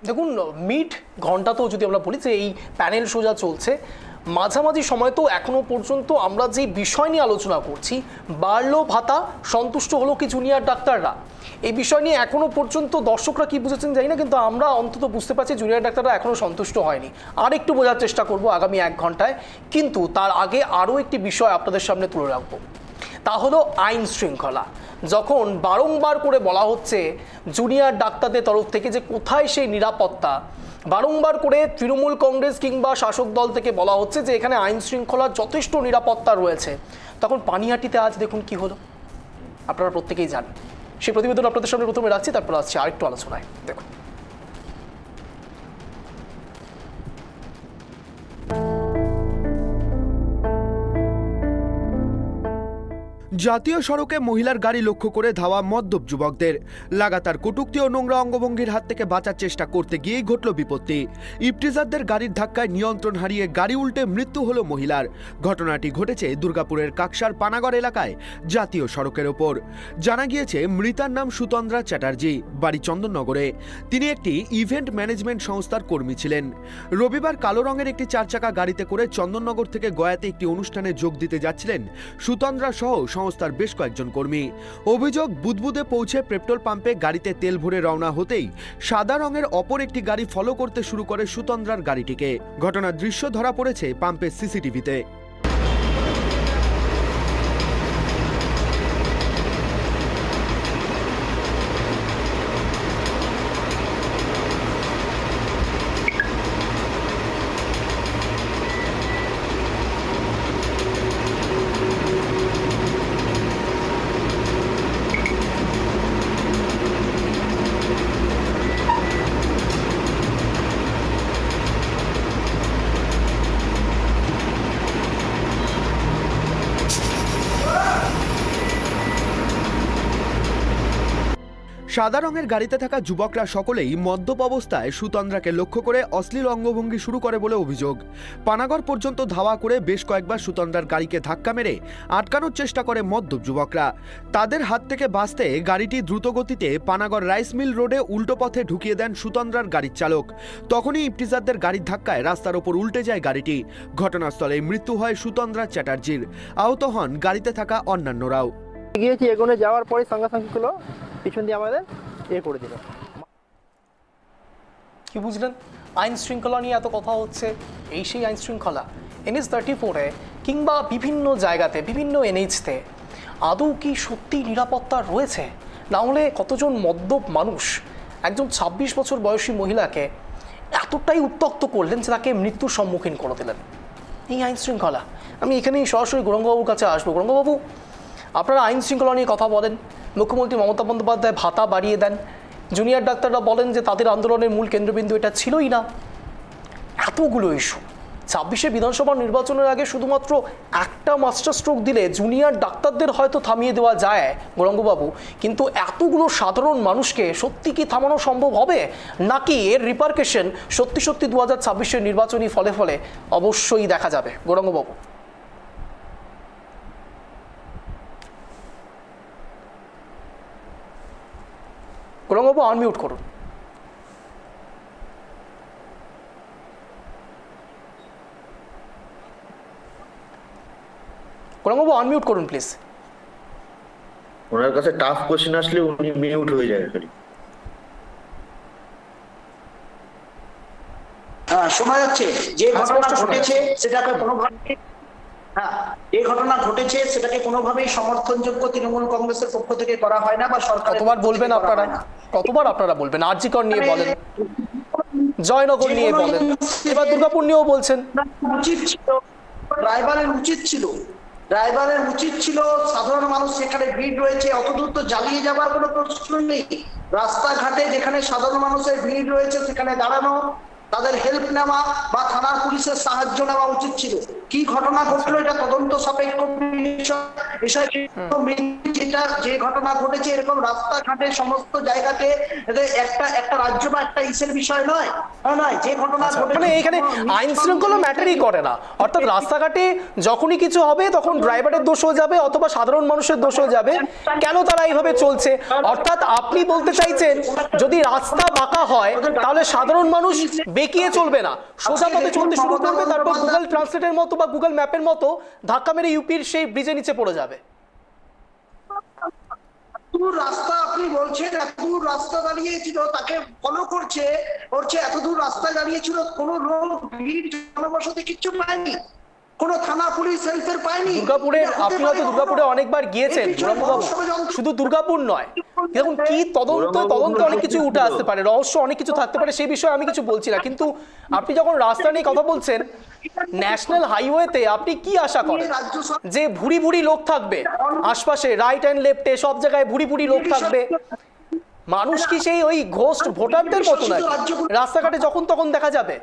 দেখুন মিড ঘন্টা তো যদি আমরা বলি যে এই প্যানেল সোজা চলছে, মাঝামাঝি সময় তো এখনো পর্যন্ত আমরা যে বিষয় নিয়ে আলোচনা করছি, বাড়লো ভাতা, সন্তুষ্ট হলো কি জুনিয়র ডাক্তাররা, এই বিষয় নিয়ে এখনো পর্যন্ত দর্শকরা কি বুঝেছেন জানি না, কিন্তু আমরা অন্তত বুঝতে পারছি জুনিয়র ডাক্তাররা এখনো সন্তুষ্ট হয়নি। আর একটু বোঝার চেষ্টা করব আগামী 1 ঘন্টায়। কিন্তু তার আগে আরও একটি বিষয় আপনাদের সামনে তুলে রাখবো, তা হলো আইন শৃঙ্খলা। যখন বারংবার করে বলা হচ্ছে জুনিয়র ডাক্তারদের তরফ থেকে যে কোথায় সেই নিরাপত্তা, বারংবার করে তৃণমূল কংগ্রেস কিংবা শাসক দল থেকে বলা হচ্ছে যে এখানে আইন শৃঙ্খলার যথেষ্ট নিরাপত্তা রয়েছে, তখন পানিহাটিতে আজ দেখুন কি হলো, আপনারা প্রত্যেকেই জানেন। সেই প্রতিবেদন আপনাদের সামনে প্রথমে রাখছি, তারপর আসছি আরেকটু আলোচনায়। দেখুন, জাতীয় সড়কে মহিলার গাড়ি লক্ষ্য করে ধাওয়া মদ্যপ যুবকদের। লাগাতার কটূক্তি ও নোংরা অঙ্গভঙ্গির হাত থেকে বাঁচার চেষ্টা করতে গিয়েই ঘটল বিপত্তি। ইফটিজারদের গাড়ির ধাক্কায় নিয়ন্ত্রণ হারিয়ে গাড়ি উল্টে মৃত্যু হলো মহিলার। ঘটনাটি ঘটেছে দুর্গাপুরের কাকসার পানাগড় এলাকায় জাতীয় সড়কের ওপর। জানা গিয়েছে মৃতার নাম সুতন্দ্রা চ্যাটার্জি, বাড়ি চন্দননগরে। তিনি একটি ইভেন্ট ম্যানেজমেন্ট সংস্থার কর্মী ছিলেন। রবিবার কালো রঙের একটি 4 চাকা গাড়িতে করে চন্দননগর থেকে গয়াতে একটি অনুষ্ঠানে যোগ দিতে যাচ্ছিলেন সুতন্দ্রা সহ সংস্থার বেশ কয়েকজন কর্মী। অভিযোগ, বুদবুদে পৌঁছে পেট্রোল পাম্পে গাড়িতে তেল ভরে রওনা হতেই সাদা রঙের অপর একটি গাড়ি ফলো করতে শুরু করে সুতন্দ্রার গাড়িটিকে। ঘটনার দৃশ্য ধরা পড়েছে পাম্পের সিসিটিভিতে। সাদা রঙের গাড়িতে থাকা যুবকরা সকলেই মদ্যপ অবস্থায় সুতন্দ্রাকে লক্ষ্য করে অশ্লীল অঙ্গভঙ্গি শুরু করে বলে অভিযোগ। পানাগড় পর্যন্ত ধাওয়া করে বেশ কয়েকবার সুতন্দ্রার গাড়িকে ধাক্কা মেরে আটকানোর চেষ্টা করে মদ্যপ যুবকরা। তাদের হাত থেকে বাঁচতে গাড়িটি দ্রুতগতিতে পানাগড় রাইস মিল রোডে উল্টো পথে ঢুকিয়ে দেন সুতন্দ্রার গাড়ির চালক। তখনই ইফটিজারদের গাড়ির ধাক্কায় রাস্তার ওপর উল্টে যায় গাড়িটি। ঘটনাস্থলে মৃত্যু হয় সুতন্দ্রা চ্যাটার্জির। আহত হন গাড়িতে থাকা অন্যান্যরাও। গিয়েছি, এগোনে যাওয়ার পরে সঙ্গে সঙ্গে গুলো পিছন দিয়ে আমাদের করে দিল। কি বুঝলেন? আইন শৃঙ্খলা নিয়ে এত কথা হচ্ছে, এই সেই আইন শৃঙ্খলা NH 34-এ কিংবা বিভিন্ন জায়গাতে, বিভিন্ন NH-তে আদৌ কি সত্যি নিরাপত্তা রয়েছে? না হলে কতজন মদ্যপ মানুষ একজন 26 বছর বয়সী মহিলাকে এতটাই উত্ত্যক্ত করলেন যে তাকে মৃত্যুর সম্মুখীন করে দিলেন। এই আইন শৃঙ্খলা। আমি এখানেই সরাসরি গৌরাঙ্গবাবুর কাছে আসবো। গৌরাঙ্গবাবু, আপনারা আইন শৃঙ্খলা নিয়ে কথা বলেন, মুখ্যমন্ত্রী মমতা বন্দ্যোপাধ্যায় ভাতা বাড়িয়ে দেন, জুনিয়র ডাক্তাররা বলেন যে তাদের আন্দোলনের মূল কেন্দ্রবিন্দু এটা ছিলই না। এতগুলো ইস্যু 26-এ বিধানসভা নির্বাচনের আগে শুধুমাত্র একটা মাস্টার স্ট্রোক দিলে জুনিয়র ডাক্তারদের হয়তো থামিয়ে দেওয়া যায় গৌরাঙ্গবাবু, কিন্তু এতগুলো সাধারণ মানুষকে সত্যি কি থামানো সম্ভব হবে, নাকি এর রিপারকেশন সত্যি সত্যি 2026-এর নির্বাচনী ফলে ফলে অবশ্যই দেখা যাবে? গৌরাঙ্গবাবু, গৌরাঙ্গবাবু আনমিউট করুন। গৌরাঙ্গবাবু আনমিউট করুন প্লিজ। ওনার কাছে টাফ কোশ্চেন আসলে উনি মিউট হয়ে যায়। শোনা যাচ্ছে? যে ঘটনা ঘটেছে সেটাকে কোনোভাবে এই ঘটনা ঘটেছে সেটাকে কোনোভাবেই সমর্থনযোগ্য তৃণমূল কংগ্রেসের পক্ষ থেকে করা হয় না বা সরকার। কতবার বলবেন আপনারা? কতবার আপনারা বলবেন? আরজিকর নিয়ে বলেন, জয়নগর নিয়ে বলেন, এবার দুর্গাপুর নিয়েও বলছেন। উচিত ছিল, রায়বারের উচিত ছিল সাধারণ মানুষ সেখানে ভিড় রয়েছে, অত দূর তো জ্বালিয়ে যাবার কোনো প্রশ্ন নেই। রাস্তাঘাটে যেখানে সাধারণ মানুষের ভিড় রয়েছে সেখানে দাঁড়ানো, তাদের হেল্প নেওয়া বা থানার পুলিশের সাহায্য নেওয়া উচিত ছিল। কি ঘটনা ঘটলো এটা তদন্ত সাপেক্ষ বিষয়। যে ঘটনা ঘটেছে এরকম রাস্তাঘাটে সমস্ত জায়গাতে একটা রাজ্য বা একটা ইসের বিষয় নয়, যে ঘটনা মানে এখানে আইন শৃঙ্খলা ম্যাটারই করে না, অর্থাৎ রাস্তাঘাটে যখনই কিছু হবে তখন ড্রাইভারের দোষ হয়ে যাবে অথবা সাধারণ মানুষের দোষ হয়ে যাবে, কেন তারা এইভাবে চলছে। অর্থাৎ আপনি বলতে চাইছেন যদি রাস্তা বাঁকা হয় তাহলে সাধারণ মানুষ বেঁকিয়ে চলবে না, সোজা পথে চলতে শুরু করবে, তারপর গুগল ট্রান্সলেটের মতো বা গুগল ম্যাপের মতো ধাক্কা মেরে ইউপির সেই ব্রিজের নিচে পড়ে যাবে। রাস্তা আপনি বলছেন এতদূর রাস্তা দাঁড়িয়েছিল, তাকে ফলো করছে এতদূর রাস্তা দাঁড়িয়েছিল, কোনো লোক ভিড় জনবসতি কিচ্ছু পায়নি, কোনো থানা পুলিশ হেল্পের পায়নি। দুর্গাপুরে আপনি হয়তো দুর্গাপুরে অনেকবার গিয়েছেন গৌরাঙ্গবাবু, শুধু দুর্গাপুর নয়, দেখুন কি তদন্ত অনেক কিছু উঠে আসতে পারে, রহস্য অনেক কিছু থাকতে পারে, সেই বিষয়ে আমি কিছু বলছি না, কিন্তু আপনি যখন রাস্তা নিয়ে কথা বলছেন ন্যাশনাল হাইওয়েতে আপনি কি আশা করেন যে ভুরি ভুরি লোক থাকবে আশপাশে, রাইট অ্যান্ড লেফটে সব জায়গায় ভুরি ভুরি লোক থাকবে, মানুষ কি সেই ওই ঘোস্ট ভোটারদের মতো নাকি রাস্তাঘাটে যখন তখন দেখা যাবে?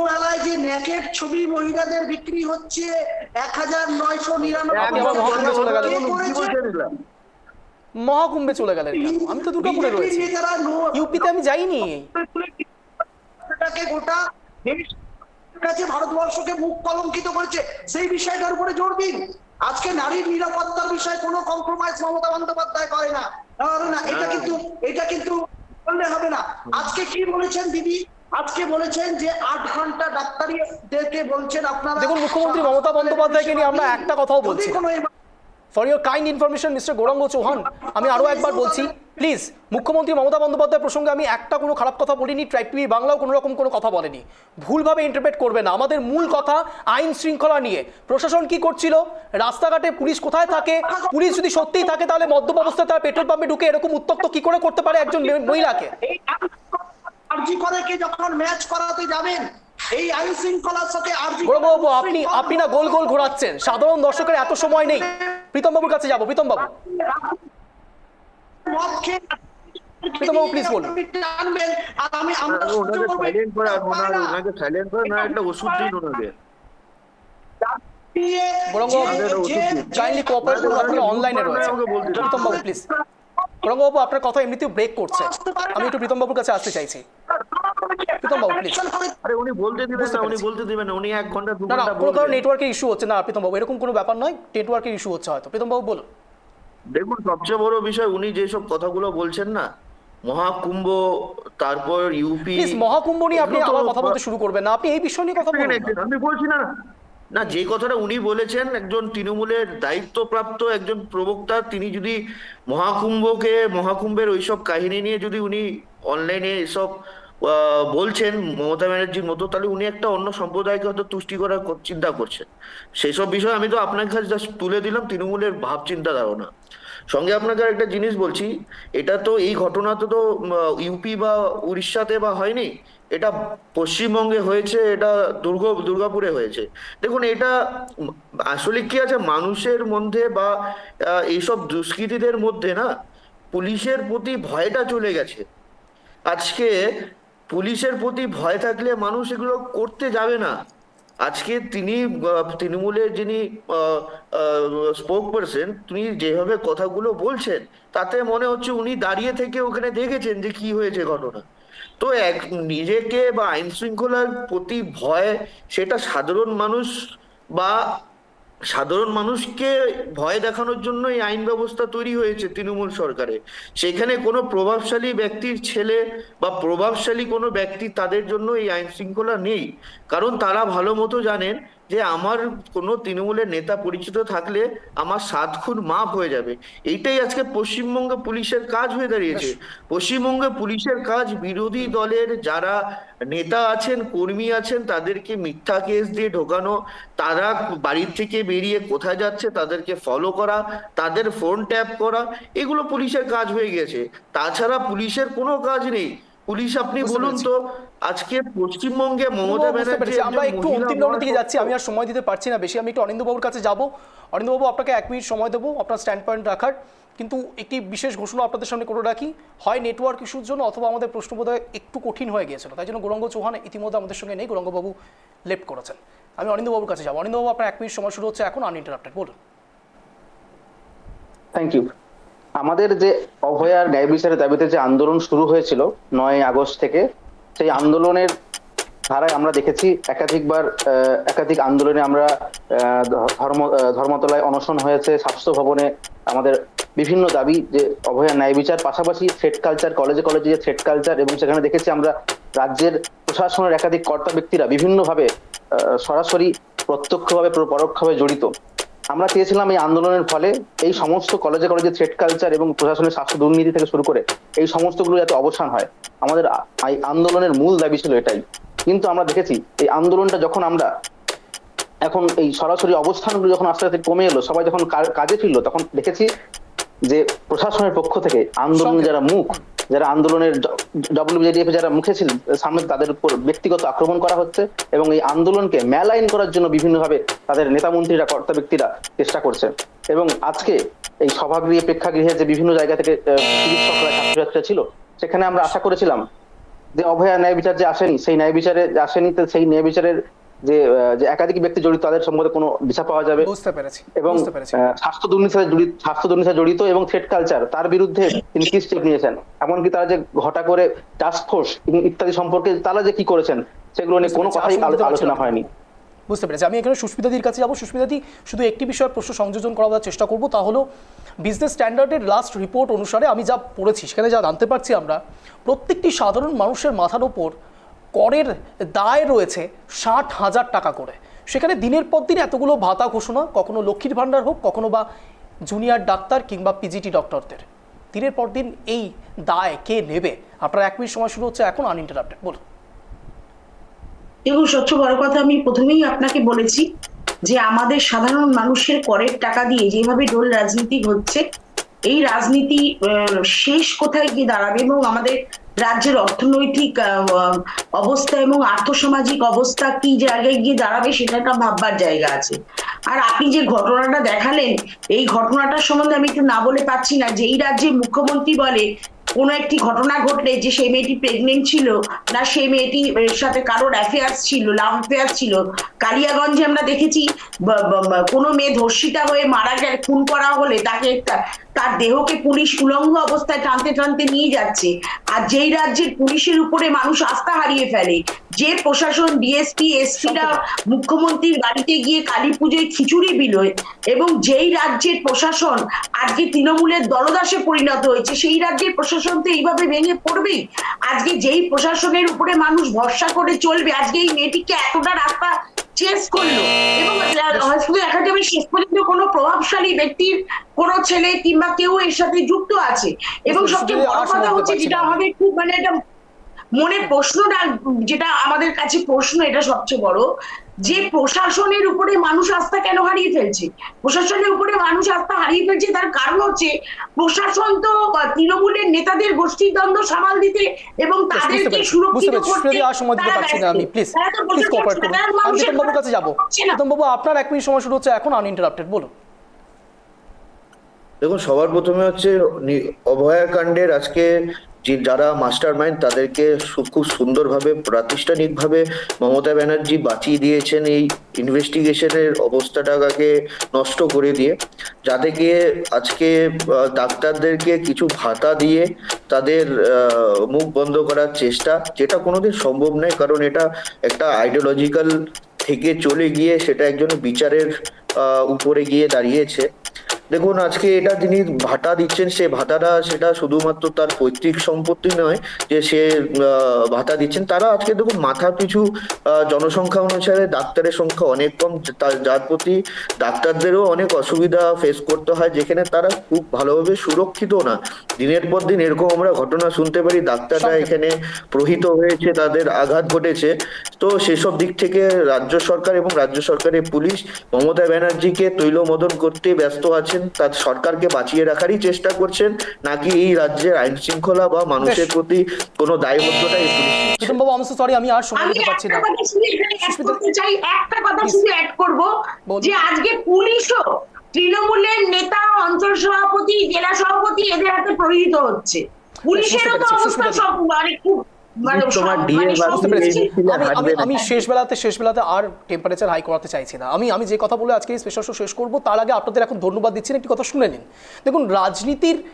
মেলায় যে নেকের ছবি মহিলাদের বিক্রি হচ্ছে 1999 মহাকুম্ভে চলে গেলেন, আমি তো দুর্গাপুরে রয়েছি, ইউপিতে আমি যাইনি। গোটা কাছে ভারতবর্ষকে মুখ কলঙ্কিত করেছে, সেই বিষয়টার উপরে জোর দিন। আজকে নারীর নিরাপত্তার বিষয়ে কোনো কম্প্রোমাইজ মমতা বন্দ্যোপাধ্যায় করে না, এটা কিন্তু বললে হবে না। আজকে কি বলেছেন দিদি, আজকে বলেছেন যে 8 ঘন্টা ডাক্তারিদেরকে বলছেন আপনারা। দেখুন মুখ্যমন্ত্রী মমতা বন্দ্যোপাধ্যায়কে নিয়ে আমরা একটা কথাও বলছি, for your kind information mister Gauranga Chauhan, আমি আরো একবার বলছি প্লিজ, মুখ্যমন্ত্রী মমতা বন্দ্যোপাধ্যায় প্রসঙ্গে আমি একটা কোনো খারাপ কথা বলিনি, ট্রাইব টিভি বাংলাও কোনো রকম কোনো কথা বলেনি, ভুলভাবে ইন্টারপ্রেট করবে না। আমাদের মূল কথা আইন শৃঙ্খলা নিয়ে, প্রশাসন কি করছিল, রাস্তাঘাটে পুলিশ কোথায় থাকে, পুলিশ যদি সত্যিই থাকে তাহলে মদ্যপ অবস্থায় তারা পেট্রোল পাম্পে ঢুকে এরকম উত্তক্ত কি করে করতে পারে একজন মহিলাকে? আরজি করে কে যখন ম্যাচ করাতে যাবেন এই আইন শৃঙ্খলার সাথে গৌরববাবু আপনি না গোল গোল ঘোরাচ্ছেন, সাধারণ দর্শকের এত সময় নেই। প্রীতম বাবুর কাছে যাবো, প্রীতম বাবু প্লিজ বলুন। অনলাইনে রয়েছে প্রীতম বাবু প্লিজ। গৌরাঙ্গবাবু আপনার কথা এমনিতেও ব্রেক করছে, আমি একটু প্রীতম বাবুর কাছে আসতে চাইছি। প্রীতম বাবু প্লিজ। আরে উনি বলতে দিবেন না, উনি বলতে দিবেন না, উনি 1 ঘন্টা 2 ঘন্টা বলবেন। কোনো কারণে নেটওয়ার্কের ইস্যু হচ্ছে না প্রীতম বাবু, এরকম কোনো ব্যাপার নয়, নেটওয়ার্কের ইস্যু হচ্ছে হয়তো। প্রীতম বাবু বলুন। দেখুন সবচেয়ে বড় বিষয় উনি যেসব কথাগুলো বলছেন না, মহাকুম্ভ, তারপর ইউপি, প্লিজ মহাকুম্ভ নিয়ে আপনি আবার কথা বলতে শুরু করবেন না, আপনি এই বিষয় নিয়ে কথা বলুন। আমি বলছি না না, যে কথাটা উনি বলেছেন, একজন তৃণমূলের দায়িত্বপ্রাপ্ত একজন প্রবক্তা, তিনি যদি মহাকুম্ভের ওইসব কাহিনী নিয়ে যদি উনি অনলাইনে এসব বলছেন মমতা ব্যানার্জির মতো, তাহলে উনি একটা অন্য সম্প্রদায়কে হয়তো তুষ্টি করার চিন্তা করছেন। সেসব বিষয় আমি তো আপনার কাছে জাস্ট তুলে দিলাম তৃণমূলের ভাব চিন্তা ধারণা। সঙ্গে আপনাকে একটা জিনিস বলছি, এটা তো এই ঘটনা তো ইউপি বা উড়িষ্যাতে বা হয়নি, এটা পশ্চিমবঙ্গে হয়েছে, এটা দুর্গাপুরে হয়েছে। দেখুন এটা আসলে কি আছে, মানুষের মধ্যে বা এইসব দুষ্কৃতীদের মধ্যে না পুলিশের প্রতি ভয়টা চলে গেছে। আজকে পুলিশের প্রতি ভয় থাকলে মানুষ এগুলো করতে যাবে না। আজকে তৃণমূলের যিনি স্পোক পারসন, তিনি যেভাবে কথাগুলো বলছেন তাতে মনে হচ্ছে উনি দাঁড়িয়ে থেকে ওখানে দেখেছেন যে কি হয়েছে ঘটনা। তো নিজেকে বা আইন শৃঙ্খলার প্রতি ভয়, সেটা সাধারণ মানুষকে ভয় দেখানোর জন্য এই আইন ব্যবস্থা তৈরি হয়েছে তৃণমূল সরকারে। সেখানে কোনো প্রভাবশালী ব্যক্তির ছেলে বা প্রভাবশালী কোনো ব্যক্তি, তাদের জন্য এই আইন শৃঙ্খলা নেই, কারণ তারা ভালো মতো জানেন যে আমার কোনো তৃণমূলের নেতা পরিচিত থাকলে আমার 7 খুন মাফ হয়ে যাবে। এইটাই আজকে পশ্চিমবঙ্গে পুলিশের কাজ হয়ে দাঁড়িয়েছে। পশ্চিমবঙ্গে পুলিশের কাজ বিরোধী দলের যারা নেতা আছেন, কর্মী আছেন, তাদেরকে মিথ্যা কেস দিয়ে ঢোকানো, তারা বাড়ির থেকে বেরিয়ে কোথায় যাচ্ছে তাদেরকে ফলো করা, তাদের ফোন ট্যাপ করা, এগুলো পুলিশের কাজ হয়ে গেছে। তাছাড়া পুলিশের কোনো কাজ নেই। পুলিশ আপনি বলুন তো, আজকে পশ্চিমবঙ্গে মমতা ব্যানার্জি, আমরা একটু অন্তিম রাউন্ডের দিকে যাচ্ছি, আমি আর সময় দিতে পারছি না বেশি, আমি একটু অনিন্দ্যবাবুর কাছে যাব। অনিন্দ্যবাবু আপনাকে 1 মিনিট সময় দেবো আপনার স্ট্যান্ড পয়েন্ট রাখার, কিন্তু একটি বিশেষ ঘোষণা আপনাদের সামনে করে রাখি, হয় নেটওয়ার্ক ইস্যুর জন্য অথবা আমাদের প্রশ্ন বোধহয় একটু কঠিন হয়ে গিয়েছিল, তাই জন্য গৌরাঙ্গ চৌহান ইতিমধ্যে আমাদের সঙ্গে নেই, গৌরাঙ্গবাবু লেফট করেছেন। আমি অনিন্দ্যবাবুর কাছে যাবো। অনিন্দ্যবাবু আপনার 1 মিনিট সময় শুরু হচ্ছে এখন, আনইন্টারাপ্টেড, বলুন। Thank you. আমাদের যে অভয়ার ন্যায় বিচারের দাবিতে যে আন্দোলন শুরু হয়েছিল 9 আগস্ট থেকে, সেই আন্দোলনের ধারায় আমরা দেখেছি একাধিক আন্দোলনে আমরা ধর্মতলায় অনশন হয়েছে, স্বাস্থ্য ভবনে আমাদের বিভিন্ন দাবি যে অভয়ার ন্যায় বিচার, পাশাপাশি থ্রেড কালচার, কলেজে কলেজে যে থ্রেড কালচার, এবং সেখানে দেখেছি আমরা রাজ্যের প্রশাসনের একাধিক কর্তা ব্যক্তিরা বিভিন্নভাবে সরাসরি প্রত্যক্ষভাবে পরোক্ষভাবে জড়িত। আমরা চেয়েছিলাম এই আন্দোলনের ফলে এই সমস্ত কলেজে কলেজে থ্রেড কালচার এবং প্রশাসনের স্বাস্থ্য দুর্নীতি থেকে শুরু করে এই সমস্তগুলো যাতে অবসান হয়, আমাদের এই আন্দোলনের মূল দাবি ছিল এটাই। কিন্তু আমরা দেখেছি এই আন্দোলনটা যখন আমরা এখন এই সরাসরি অবস্থানগুলো যখন আস্তে আস্তে কমে এলো, সবাই যখন কাজে ফিরলো, তখন দেখেছি যে প্রশাসনের পক্ষ থেকে আন্দোলনের যারা আন্দোলনের WJDF যারা মুখে ছিলেন সামনে, তাদের উপর ব্যক্তিগত আক্রমণ করা হচ্ছে এবং এই আন্দোলনকে মেলাইন করার জন্য বিভিন্নভাবে তাদের নেতা মন্ত্রীরা, কর্তা ব্যক্তিরা চেষ্টা করছে। এবং আজকে এই সভাগৃহে, প্রেক্ষাগৃহে যে বিভিন্ন জায়গা থেকে চিকিৎসকরা, ছাত্রছাত্রীরা ছিল, সেখানে আমরা আশা করেছিলাম যে অভয়া ন্যায় বিচার যে আসেনি, সেই ন্যায় বিচারে আসেনি, তো সেই ন্যায় বিচারের যে একাধিক ব্যক্তি জড়িত তাদের সম্বন্ধে কোনো দিশা পাওয়া যাবে। এবং স্বাস্থ্য দুর্নীতি জড়িত এবং থ্রেড কালচার, তার বিরুদ্ধে তিনি কি স্টেপ নিয়েছেন, এমনকি তারা যে ঘটা করে টাস্ক ফোর্স ইত্যাদি সম্পর্কে তারা যে কি করেছেন, সেগুলো নিয়ে কোনো কথাই আলোচনা হয়নি। বুঝতে পেরেছি। আমি এখানে সুস্মিতাদির কাছে যাবো। সুস্মিতাদি, শুধু একটি বিষয়ের প্রশ্ন সংযোজন করার চেষ্টা করবো, তা হলো বিজনেস স্ট্যান্ডার্ডের লাস্ট রিপোর্ট অনুসারে আমি যা পড়েছি, সেখানে যা জানতে পারছি আমরা, প্রত্যেকটি সাধারণ মানুষের মাথার ওপর করের দায় রয়েছে 60,000 টাকা করে। সেখানে দিনের পর দিন এতগুলো ভাতা ঘোষণা, কখনো লক্ষ্মীর ভাণ্ডার হোক, কখনো বা জুনিয়র ডাক্তার কিংবা PGT ডক্টরদের, দিনের পর দিন এই দায় কে নেবে? আপনার 1 মিনিট সময় শুরু হচ্ছে এখন, আনইন্টারাপ্টেড, বলুন। এবং সবচেয়ে বড় কথা, আমি প্রথমেই আপনাকে বলেছি যে আমাদের সাধারণ মানুষের করের টাকা দিয়ে যেভাবে ডোল রাজনীতি হচ্ছে, এই রাজনীতি শেষ কোথায় গিয়ে দাঁড়াবে এবং আমাদের রাজ্যের অর্থনৈতিক অবস্থা এবং আর্থসামাজিক অবস্থা কি জায়গায় গিয়ে দাঁড়াবে, সেটা একটা ভাববার জায়গা আছে। আর আপনি যে ঘটনাটা দেখালেন, এই ঘটনাটার সম্বন্ধে আমি একটু না বলে পাচ্ছি না। যে এই রাজ্যের মুখ্যমন্ত্রী বলে কোনো একটি ঘটনা ঘটলে যে সেই মেয়েটি প্রেগনেন্ট ছিল না, সেই মেয়েটির সাথে কারোর অ্যাফেয়ার্স ছিল, লাভ অ্যাফেয়ার্স ছিল। কালিয়াগঞ্জে আমরা দেখেছি কোনো মেয়ে ধর্ষিতা হয়ে মারা গেলে, খুন করা হলে তাকে তার দেহকে পুলিশ উলঙ্গ অবস্থায় টানতে টানতে নিয়ে যাচ্ছে। আর যেই রাজ্যের পুলিশের উপরে মানুষ আস্থা হারিয়ে ফেলে, যে প্রশাসন, DSP, SP-রা মুখ্যমন্ত্রীর বাড়িতে গিয়ে কালী পুজোয় খিচুড়ি বিলোয়, এবং যেই রাজ্যের প্রশাসন আজকে তৃণমূলের দলদাসে পরিণত হয়েছে, সেই রাজ্যের প্রশাসন তো এইভাবে ভেঙে পড়বেই। আজকে যেই প্রশাসনের উপরে মানুষ ভরসা করে চলবে, আজকে এই মেয়েটিকে এতটা রাস্তা চেস করলো এবং শুধু দেখা যাবে শেষ পর্যন্ত কোনো প্রভাবশালী ব্যক্তির কোনো ছেলে কিংবা কেউ এর সাথে যুক্ত আছে। এবং সবচেয়ে বড় কথা হচ্ছে, যেটা আমাদের খুব মানে একটা মনে প্রশ্নটা, যেটা আমাদের কাছে প্রশ্ন, এটা সবচেয়ে বড়, যে প্রশাসনের উপরে মানুষ আস্থা কেন হারিয়ে ফেলছে? প্রশাসনের উপরে মানুষ আস্থা হারিয়ে ফেলছে তার কারণ হচ্ছে, প্রশাসন তো তৃণমূলের নেতাদের গোষ্ঠীর দ্বন্দ্ব সামাল দিতে এবং তাদেরকে সুরক্ষিত করতে। আপনার 1 মিনিট সময় শুরু হচ্ছে এখন, আনইন্টারাপ্টেড, বলুন। দেখুন, সবার প্রথমে হচ্ছে অভয়া কাণ্ডের আজকে যারা মাস্টার মাইন্ড, তাদেরকে খুব সুন্দরভাবে, প্রাতিষ্ঠানিকভাবে মমতা ব্যানার্জি বাঁচিয়ে দিয়েছেন এই ইনভেস্টিগেশনের অবস্থাটাকে নষ্ট করে দিয়ে, যাতে গিয়ে আজকে ডাক্তারদেরকে কিছু ভাতা দিয়ে তাদের মুখ বন্ধ করার চেষ্টা, যেটা কোনোদিন সম্ভব নয়। কারণ এটা একটা আইডিওলজিক্যাল থেকে চলে গিয়ে সেটা একজনের বিচারের উপরে গিয়ে দাঁড়িয়েছে। দেখুন, আজকে এটা যিনি ভাতা দিচ্ছেন, সে ভাতাটা সেটা শুধুমাত্র তার পৈতৃক সম্পত্তি নয় যে সে ভাতা দিচ্ছেন, তারা আজকে দেখুন মাথা পিছু জনসংখ্যা অনুসারে ডাক্তারের সংখ্যা অনেক কম, যার প্রতি ডাক্তারদেরও অনেক অসুবিধা ফেস করতে হয়, যেখানে তারা খুব ভালোভাবে সুরক্ষিত না। দিনের পর দিন এরকম আমরা ঘটনা শুনতে পারি, ডাক্তাররা এখানে প্রহৃত হয়েছে, তাদের আঘাত ঘটেছে। তো সেসব দিক থেকে রাজ্য সরকার এবং রাজ্য সরকারের পুলিশ মমতা ব্যানার্জিকে তৈলমদন করতে ব্যস্ত আছেন, তার সরকারকে বাঁচিয়ে রাখারই চেষ্টা করছেন, নাকি এই রাজ্যের আইন শৃঙ্খলা বা মানুষের প্রতি কোনো দায়বদ্ধতা এই পুলিশ। বাবু, আমি সরি, আমি আর সময় দিতে পারছি না। একটা কথা শুধু অ্যাড করব, যে আজকে পুলিশও তৃণমূলের নেতা, অঞ্চল সভাপতি, জেলা সভাপতি এদের হাতে প্রহৃত হচ্ছে। পুলিশেরও তো অবস্থা সব মানে খুব মানে তোমার সব- DA মানে বা সব বুঝতে পেরেছি। মিছিয়ে- আমি শেষ বেলাতে আর টেম্পারেচার হাই করাতে চাইছি না। আমি যে কথা বলে আজকে এই স্পেশাল শো শেষ করব তার আগে আপনাদের এখন ধন্যবাদ দিচ্ছি না, একটি কথা শুনে নিন। দেখুন, রাজনীতির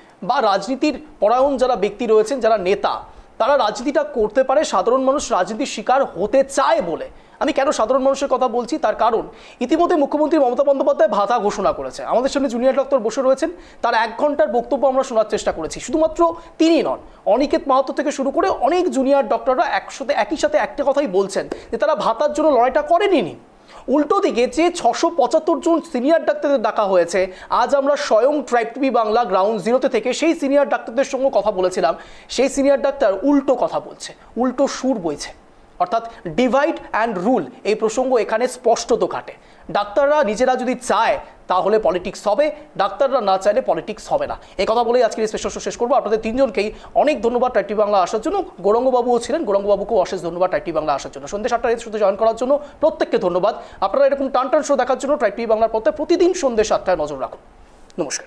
পরায়ণ যারা ব্যক্তি রয়েছেন, যারা নেতা, তারা রাজনীতিটা করতে পারে সাধারণ মানুষ রাজনীতির শিকার হতে চায় বলে। আমি কেন সাধারণ মানুষের কথা বলছি তার কারণ, ইতিমধ্যে মুখ্যমন্ত্রী মমতা বন্দ্যোপাধ্যায় ভাতা ঘোষণা করেছে। আমাদের সামনে জুনিয়র ডক্টর বসে রয়েছেন, তার 1 ঘন্টার বক্তব্য আমরা শোনার চেষ্টা করেছি। শুধুমাত্র তিনি নন, অনিকেত মাহাতো থেকে শুরু করে অনেক জুনিয়র ডক্টররা একই সাথে একটা কথাই বলছেন যে তারা ভাতার জন্য লড়াইটা করেনি। উল্টো দিকে যে 675 জন সিনিয়র ডাক্তারদের ডাকা হয়েছে, আজ আমরা স্বয়ং ট্রাইব টিভি বাংলা গ্রাউন্ড জিরোতে থেকে সেই সিনিয়র ডাক্তারদের সঙ্গে কথা বলেছিলাম। সেই সিনিয়র ডাক্তার উল্টো কথা বলছে, উল্টো সুর বইছে। অর্থাৎ ডিভাইড অ্যান্ড রুল এই প্রসঙ্গ এখানে স্পষ্টত খাটে। ডাক্তাররা নিজেরা যদি চায় তাহলে পলিটিক্স হবে, ডাক্তাররা না চাইলে পলিটিক্স হবে না। এই কথা বলেই আজকের স্পেশাল শো শেষ করবো। আপনাদের তিনজনকেই অনেক ধন্যবাদ ট্রাইব টিভি বাংলা আসার জন্য। গৌরাঙ্গবাবুও ছিলেন, গৌরাঙ্গবাবুকেও অশেষ ধন্যবাদ ট্রাইব টিভি বাংলা আসার জন্য। সন্ধ্যে 7টার এই শোতে জয়েন করার জন্য প্রত্যেককে ধন্যবাদ। আপনারা এরকম টান শো দেখার জন্য ট্রাইব টিভি বাংলার পথে প্রতিদিন সন্ধ্যে 7টায় নজর রাখুন। নমস্কার।